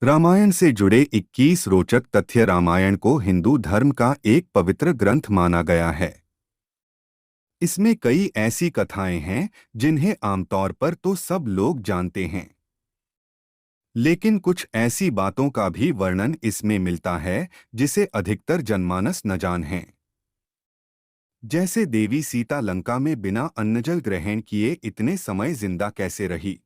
रामायण से जुड़े 21 रोचक तथ्य। रामायण को हिंदू धर्म का एक पवित्र ग्रंथ माना गया है। इसमें कई ऐसी कथाएं हैं जिन्हें आमतौर पर तो सब लोग जानते हैं, लेकिन कुछ ऐसी बातों का भी वर्णन इसमें मिलता है जिसे अधिकतर जनमानस न जान हैं। जैसे देवी सीता लंका में बिना अन्नजल ग्रहण किए इतने समय जिंदा कैसे रही,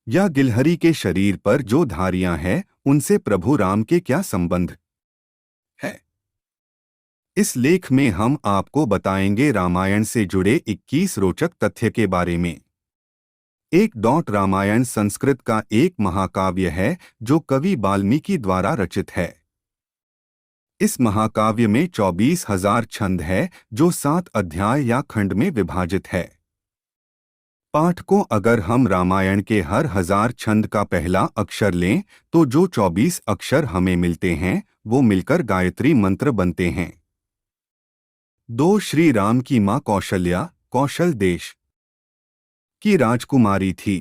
या गिलहरी के शरीर पर जो धारियां हैं उनसे प्रभु राम के क्या संबंध है। इस लेख में हम आपको बताएंगे रामायण से जुड़े 21 रोचक तथ्य के बारे में। रामायण संस्कृत का एक महाकाव्य है जो कवि वाल्मीकि द्वारा रचित है। इस महाकाव्य में 24,000 छंद है जो 7 अध्याय या खंड में विभाजित है। पाठकों, अगर हम रामायण के हर 1000 छंद का पहला अक्षर लें तो जो 24 अक्षर हमें मिलते हैं वो मिलकर गायत्री मंत्र बनते हैं। श्री राम की मां कौशल्या कौशल देश की राजकुमारी थी।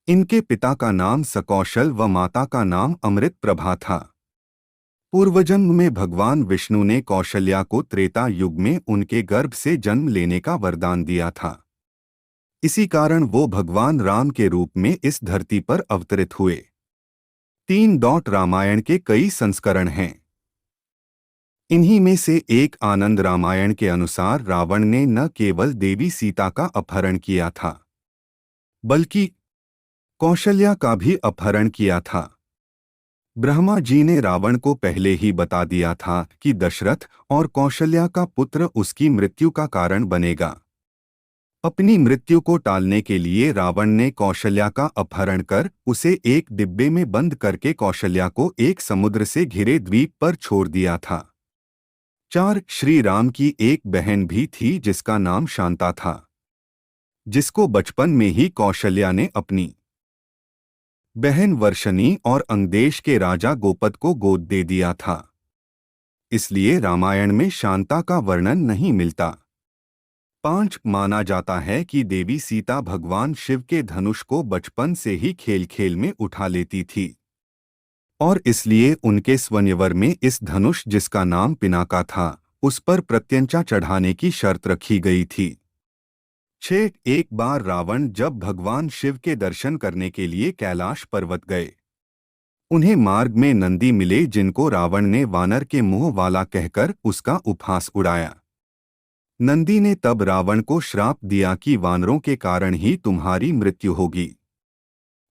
इनके पिता का नाम सकौशल व माता का नाम अमृत प्रभा था। पूर्वजन्म में भगवान विष्णु ने कौशल्या को त्रेता युग में उनके गर्भ से जन्म लेने का वरदान दिया था। इसी कारण वो भगवान राम के रूप में इस धरती पर अवतरित हुए। रामायण के कई संस्करण हैं। इन्हीं में से एक आनंद रामायण के अनुसार रावण ने न केवल देवी सीता का अपहरण किया था, बल्कि कौशल्या का भी अपहरण किया था। ब्रह्मा जी ने रावण को पहले ही बता दिया था कि दशरथ और कौशल्या का पुत्र उसकी मृत्यु का कारण बनेगा। अपनी मृत्यु को टालने के लिए रावण ने कौशल्या का अपहरण कर उसे एक डिब्बे में बंद करके कौशल्या को एक समुद्र से घिरे द्वीप पर छोड़ दिया था। श्री राम की एक बहन भी थी जिसका नाम शांता था, जिसको बचपन में ही कौशल्या ने अपनी बहन वर्षणी और अंगदेश के राजा गोपद को गोद दे दिया था। इसलिए रामायण में शांता का वर्णन नहीं मिलता। माना जाता है कि देवी सीता भगवान शिव के धनुष को बचपन से ही खेल खेल में उठा लेती थी और इसलिए उनके स्वयंवर में इस धनुष, जिसका नाम पिनाका था, उस पर प्रत्यंचा चढ़ाने की शर्त रखी गई थी। एक बार रावण जब भगवान शिव के दर्शन करने के लिए कैलाश पर्वत गए, उन्हें मार्ग में नंदी मिले जिनको रावण ने वानर के मुंह वाला कहकर उसका उपहास उड़ाया। नंदी ने तब रावण को श्राप दिया कि वानरों के कारण ही तुम्हारी मृत्यु होगी।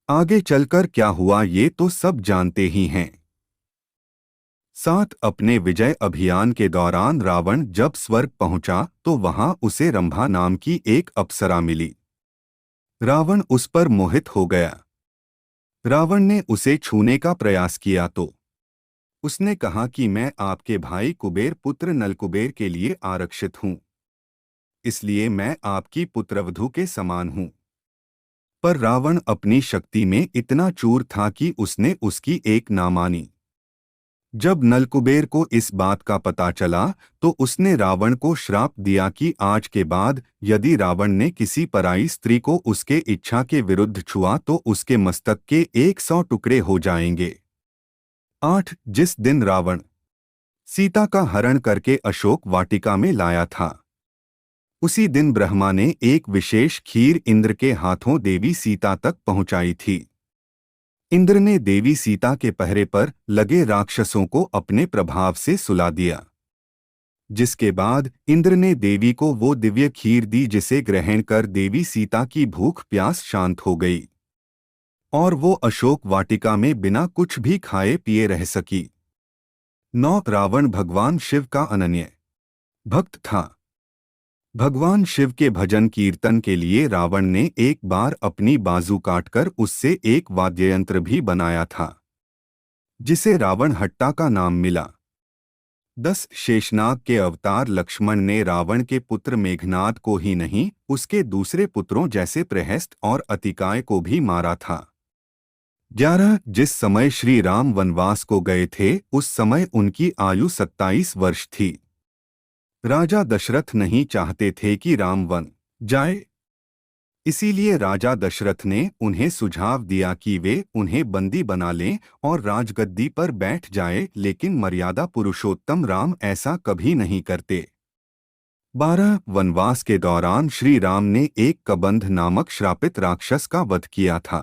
आगे चलकर क्या हुआ ये तो सब जानते ही हैं। अपने विजय अभियान के दौरान रावण जब स्वर्ग पहुंचा तो वहां उसे रंभा नाम की एक अप्सरा मिली। रावण उस पर मोहित हो गया। रावण ने उसे छूने का प्रयास किया तो उसने कहा कि मैं आपके भाई कुबेर पुत्र नलकुबेर के लिए आरक्षित हूं, इसलिए मैं आपकी पुत्रवधू के समान हूं। पर रावण अपनी शक्ति में इतना चूर था कि उसने उसकी एक ना मानी। जब नलकुबेर को इस बात का पता चला तो उसने रावण को श्राप दिया कि आज के बाद यदि रावण ने किसी पराई स्त्री को उसके इच्छा के विरुद्ध छुआ तो उसके मस्तक के 100 टुकड़े हो जाएंगे। जिस दिन रावण सीता का हरण करके अशोक वाटिका में लाया था, उसी दिन ब्रह्मा ने एक विशेष खीर इंद्र के हाथों देवी सीता तक पहुंचाई थी। इंद्र ने देवी सीता के पहरे पर लगे राक्षसों को अपने प्रभाव से सुला दिया, जिसके बाद इंद्र ने देवी को वो दिव्य खीर दी जिसे ग्रहण कर देवी सीता की भूख प्यास शांत हो गई और वो अशोक वाटिका में बिना कुछ भी खाए पिए रह सकी। रावण भगवान शिव का अनन्य भक्त था। भगवान शिव के भजन कीर्तन के लिए रावण ने एक बार अपनी बाजू काटकर उससे एक वाद्ययंत्र भी बनाया था, जिसे रावण हट्टा का नाम मिला। शेषनाग के अवतार लक्ष्मण ने रावण के पुत्र मेघनाद को ही नहीं, उसके दूसरे पुत्रों जैसे प्रहस्त और अतिकाय को भी मारा था। जिस समय श्री राम वनवास को गए थे उस समय उनकी आयु 27 वर्ष थी। राजा दशरथ नहीं चाहते थे कि राम वन जाए, इसीलिए राजा दशरथ ने उन्हें सुझाव दिया कि वे उन्हें बंदी बना लें और राजगद्दी पर बैठ जाएं, लेकिन मर्यादा पुरुषोत्तम राम ऐसा कभी नहीं करते। 12 वनवास के दौरान श्री राम ने एक कबंध नामक श्रापित राक्षस का वध किया था।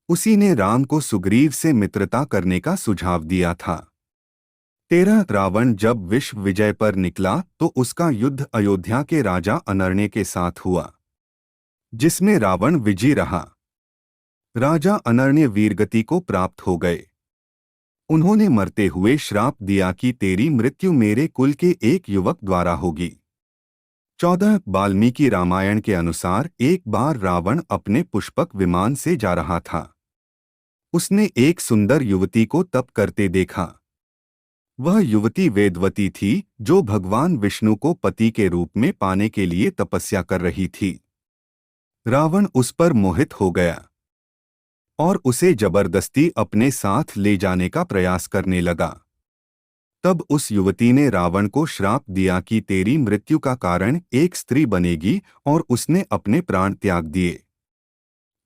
उसी ने राम को सुग्रीव से मित्रता करने का सुझाव दिया था। 13 रावण जब विश्व विजय पर निकला तो उसका युद्ध अयोध्या के राजा अनर्ण्य के साथ हुआ, जिसमें रावण विजयी रहा। राजा अनर्ण्य वीरगति को प्राप्त हो गए। उन्होंने मरते हुए श्राप दिया कि तेरी मृत्यु मेरे कुल के एक युवक द्वारा होगी। 14 वाल्मीकि रामायण के अनुसार एक बार रावण अपने पुष्पक विमान से जा रहा था। उसने एक सुंदर युवती को तप करते देखा। वह युवती वेदवती थी, जो भगवान विष्णु को पति के रूप में पाने के लिए तपस्या कर रही थी। रावण उस पर मोहित हो गया और उसे जबरदस्ती अपने साथ ले जाने का प्रयास करने लगा। तब उस युवती ने रावण को श्राप दिया कि तेरी मृत्यु का कारण एक स्त्री बनेगी, और उसने अपने प्राण त्याग दिए।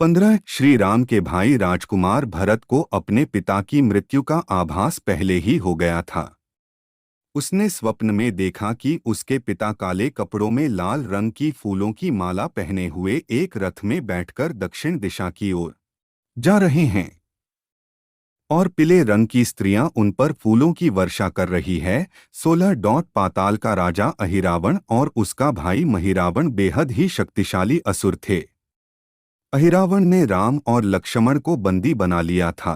15 श्री राम के भाई राजकुमार भरत को अपने पिता की मृत्यु का आभास पहले ही हो गया था। उसने स्वप्न में देखा कि उसके पिता काले कपड़ों में लाल रंग की फूलों की माला पहने हुए एक रथ में बैठकर दक्षिण दिशा की ओर जा रहे हैं और पीले रंग की स्त्रियां उन पर फूलों की वर्षा कर रही है। 16 पाताल का राजा अहिरावण और उसका भाई महिरावण बेहद ही शक्तिशाली असुर थे। अहिरावण ने राम और लक्ष्मण को बंदी बना लिया था।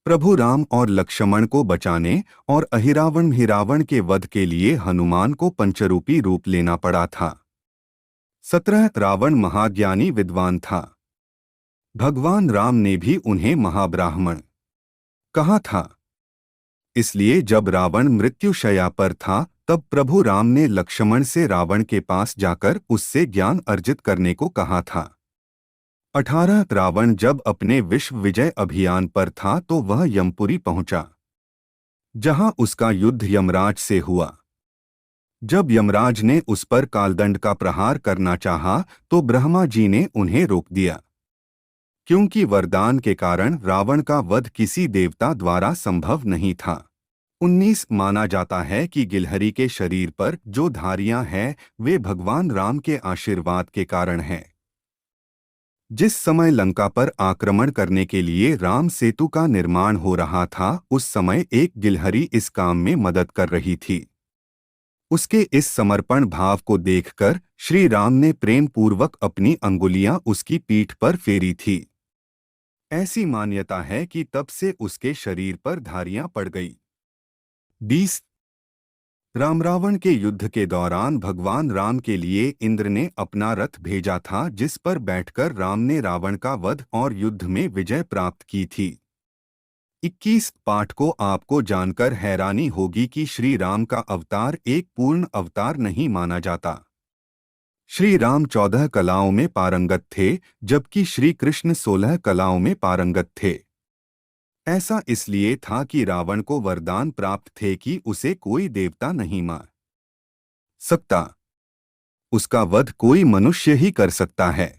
प्रभु राम और लक्ष्मण को बचाने और अहिरावण के वध के लिए हनुमान को पंचरूपी रूप लेना पड़ा था। 17 रावण महाज्ञानी विद्वान था। भगवान राम ने भी उन्हें महाब्राह्मण कहा था। इसलिए जब रावण मृत्युशैया पर था, तब प्रभु राम ने लक्ष्मण से रावण के पास जाकर उससे ज्ञान अर्जित करने को कहा था। 18 रावण जब अपने विश्व विजय अभियान पर था तो वह यमपुरी पहुंचा, जहां उसका युद्ध यमराज से हुआ। जब यमराज ने उस पर कालदंड का प्रहार करना चाहा तो ब्रह्मा जी ने उन्हें रोक दिया, क्योंकि वरदान के कारण रावण का वध किसी देवता द्वारा संभव नहीं था। 19 माना जाता है कि गिलहरी के शरीर पर जो धारियां हैं वे भगवान राम के आशीर्वाद के कारण हैं। जिस समय लंका पर आक्रमण करने के लिए राम सेतु का निर्माण हो रहा था, उस समय एक गिलहरी इस काम में मदद कर रही थी। उसके इस समर्पण भाव को देखकर श्री राम ने प्रेम पूर्वक अपनी अंगुलियां उसकी पीठ पर फेरी थी। ऐसी मान्यता है कि तब से उसके शरीर पर धारियां पड़ गई। 20 राम रावण के युद्ध के दौरान भगवान राम के लिए इंद्र ने अपना रथ भेजा था, जिस पर बैठकर राम ने रावण का वध और युद्ध में विजय प्राप्त की थी। 21 पाठ को आपको जानकर हैरानी होगी कि श्री राम का अवतार एक पूर्ण अवतार नहीं माना जाता। श्री राम 14 कलाओं में पारंगत थे, जबकि श्री कृष्ण 16 कलाओं में पारंगत थे। ऐसा इसलिए था कि रावण को वरदान प्राप्त थे कि उसे कोई देवता नहीं मार सकता, उसका वध कोई मनुष्य ही कर सकता है।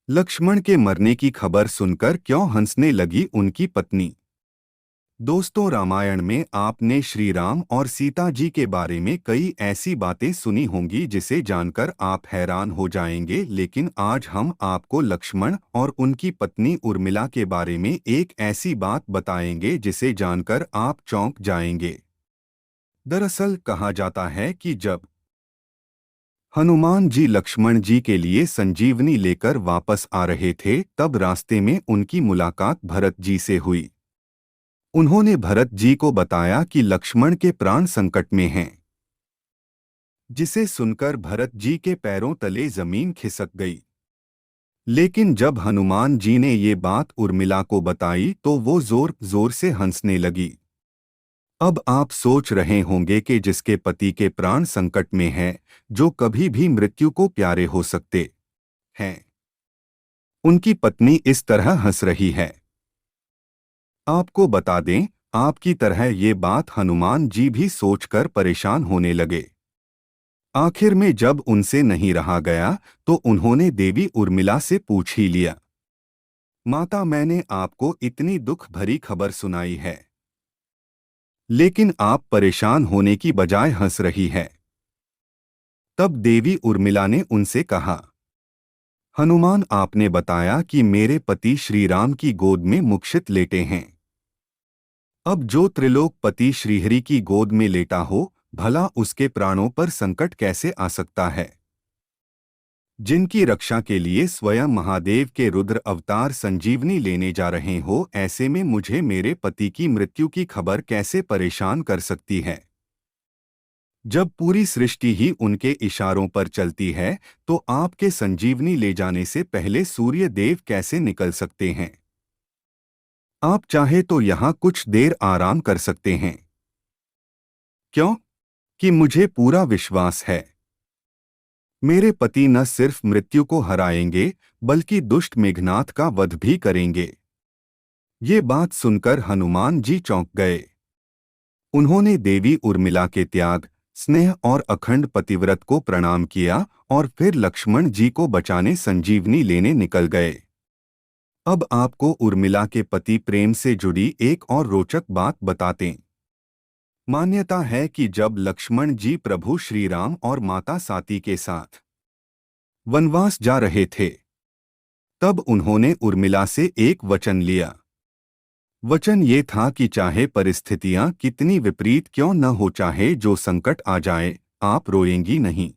लक्ष्मण के मरने की खबर सुनकर क्यों हंसने लगी उनकी पत्नी। दोस्तों, रामायण में आपने श्री राम और सीता जी के बारे में कई ऐसी बातें सुनी होंगी जिसे जानकर आप हैरान हो जाएंगे, लेकिन आज हम आपको लक्ष्मण और उनकी पत्नी उर्मिला के बारे में एक ऐसी बात बताएंगे जिसे जानकर आप चौंक जाएंगे। दरअसल कहा जाता है कि जब हनुमान जी लक्ष्मण जी के लिए संजीवनी लेकर वापस आ रहे थे, तब रास्ते में उनकी मुलाकात भरत जी से हुई। उन्होंने भरत जी को बताया कि लक्ष्मण के प्राण संकट में हैं, जिसे सुनकर भरत जी के पैरों तले जमीन खिसक गई। लेकिन जब हनुमान जी ने ये बात उर्मिला को बताई तो वो जोर जोर से हंसने लगी। अब आप सोच रहे होंगे कि जिसके पति के प्राण संकट में हैं, जो कभी भी मृत्यु को प्यारे हो सकते हैं, उनकी पत्नी इस तरह हंस रही है। आपको बता दें, आपकी तरह ये बात हनुमान जी भी सोचकर परेशान होने लगे। आखिर में जब उनसे नहीं रहा गया तो उन्होंने देवी उर्मिला से पूछ ही लिया, माता, मैंने आपको इतनी दुख भरी खबर सुनाई है, लेकिन आप परेशान होने की बजाय हंस रही है। तब देवी उर्मिला ने उनसे कहा, हनुमान, आपने बताया कि मेरे पति श्री राम की गोद में मुक्षित लेटे हैं। अब जो त्रिलोकपति श्रीहरि की गोद में लेटा हो, भला उसके प्राणों पर संकट कैसे आ सकता है? जिनकी रक्षा के लिए स्वयं महादेव के रुद्र अवतार संजीवनी लेने जा रहे हो, ऐसे में मुझे मेरे पति की मृत्यु की खबर कैसे परेशान कर सकती है? जब पूरी सृष्टि ही उनके इशारों पर चलती है, तो आपके संजीवनी ले जाने से पहले सूर्य देव कैसे निकल सकते हैं? आप चाहे तो यहाँ कुछ देर आराम कर सकते हैं। क्यों? कि मुझे पूरा विश्वास है, मेरे पति न सिर्फ मृत्यु को हराएंगे, बल्कि दुष्ट मेघनाथ का वध भी करेंगे। ये बात सुनकर हनुमान जी चौंक गए। उन्होंने देवी उर्मिला के त्याग, स्नेह और अखंड पतिव्रत को प्रणाम किया और फिर लक्ष्मण जी को बचाने संजीवनी लेने निकल गए। अब आपको उर्मिला के पति प्रेम से जुड़ी एक और रोचक बात बताते। मान्यता है कि जब लक्ष्मण जी प्रभु श्री राम और माता साती के साथ वनवास जा रहे थे, तब उन्होंने उर्मिला से एक वचन लिया। वचन ये था कि चाहे परिस्थितियां कितनी विपरीत क्यों न हो, चाहे जो संकट आ जाए, आप रोएंगी नहीं।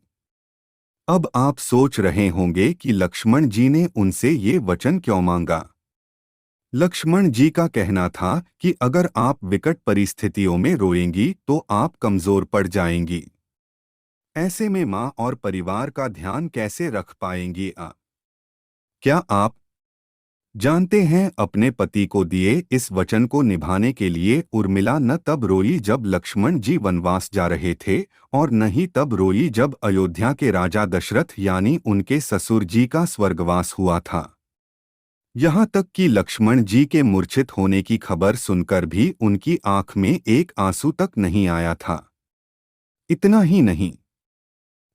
अब आप सोच रहे होंगे कि लक्ष्मण जी ने उनसे ये वचन क्यों मांगा। लक्ष्मण जी का कहना था कि अगर आप विकट परिस्थितियों में रोएंगी तो आप कमजोर पड़ जाएंगी। ऐसे में मां और परिवार का ध्यान कैसे रख पाएंगी? क्या आप जानते हैं, अपने पति को दिए इस वचन को निभाने के लिए उर्मिला न तब रोई जब लक्ष्मण जी वनवास जा रहे थे, और न ही तब रोई जब अयोध्या के राजा दशरथ यानी उनके ससुर जी का स्वर्गवास हुआ था। यहाँ तक कि लक्ष्मण जी के मूर्छित होने की खबर सुनकर भी उनकी आंख में एक आंसू तक नहीं आया था। इतना ही नहीं,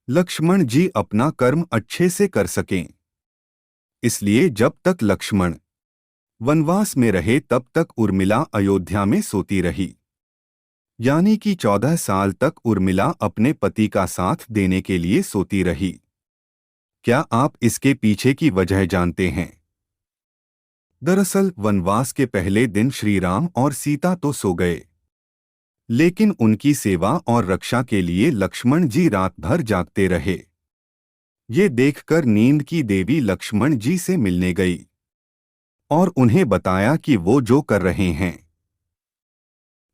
लक्ष्मण जी अपना कर्म अच्छे से कर सकें, इसलिए जब तक लक्ष्मण वनवास में रहे तब तक उर्मिला अयोध्या में सोती रही। यानी कि 14 साल तक उर्मिला अपने पति का साथ देने के लिए सोती रही। क्या आप इसके पीछे की वजह जानते हैं? दरअसल वनवास के पहले दिन श्री राम और सीता तो सो गए, लेकिन उनकी सेवा और रक्षा के लिए लक्ष्मण जी रात भर जागते रहे। ये देखकर नींद की देवी लक्ष्मण जी से मिलने गई और उन्हें बताया कि वो जो कर रहे हैं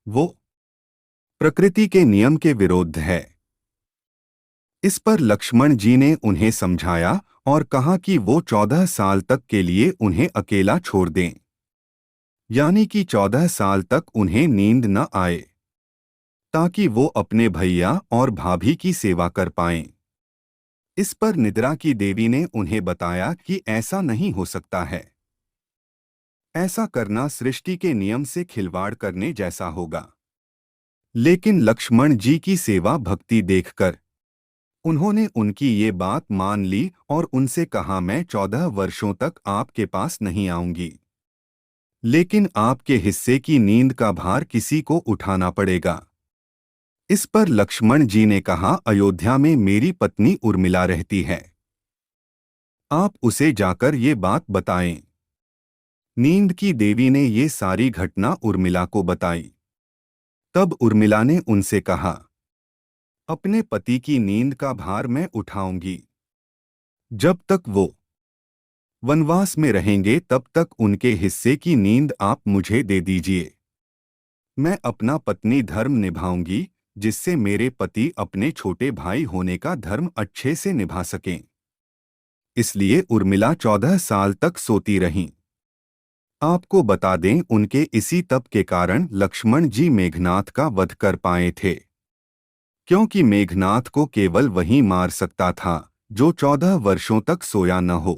वो प्रकृति के नियम के विरुद्ध है। इस पर लक्ष्मण जी ने उन्हें समझाया और कहा कि वो 14 साल तक के लिए उन्हें अकेला छोड़ दें, यानी कि 14 साल तक उन्हें नींद न आए, ताकि वो अपने भैया और भाभी की सेवा कर पाएं। इस पर निद्रा की देवी ने उन्हें बताया कि ऐसा नहीं हो सकता है। ऐसा करना सृष्टि के नियम से खिलवाड़ करने जैसा होगा। लेकिन लक्ष्मण जी की सेवा भक्ति देखकर उन्होंने उनकी ये बात मान ली और उनसे कहा, मैं 14 वर्षों तक आपके पास नहीं आऊंगी, लेकिन आपके हिस्से की नींद का भार किसी को उठाना पड़ेगा। इस पर लक्ष्मण जी ने कहा, अयोध्या में मेरी पत्नी उर्मिला रहती है, आप उसे जाकर ये बात बताएं। नींद की देवी ने ये सारी घटना उर्मिला को बताई। तब उर्मिला ने उनसे कहा, अपने पति की नींद का भार मैं उठाऊंगी। जब तक वो वनवास में रहेंगे तब तक उनके हिस्से की नींद आप मुझे दे दीजिए। मैं अपना पत्नी धर्म निभाऊंगी, जिससे मेरे पति अपने छोटे भाई होने का धर्म अच्छे से निभा सकें। इसलिए उर्मिला 14 साल तक सोती रहीं। आपको बता दें, उनके इसी तप के कारण लक्ष्मण जी मेघनाथ का वध कर पाए थे, क्योंकि मेघनाथ को केवल वही मार सकता था जो 14 वर्षों तक सोया न हो।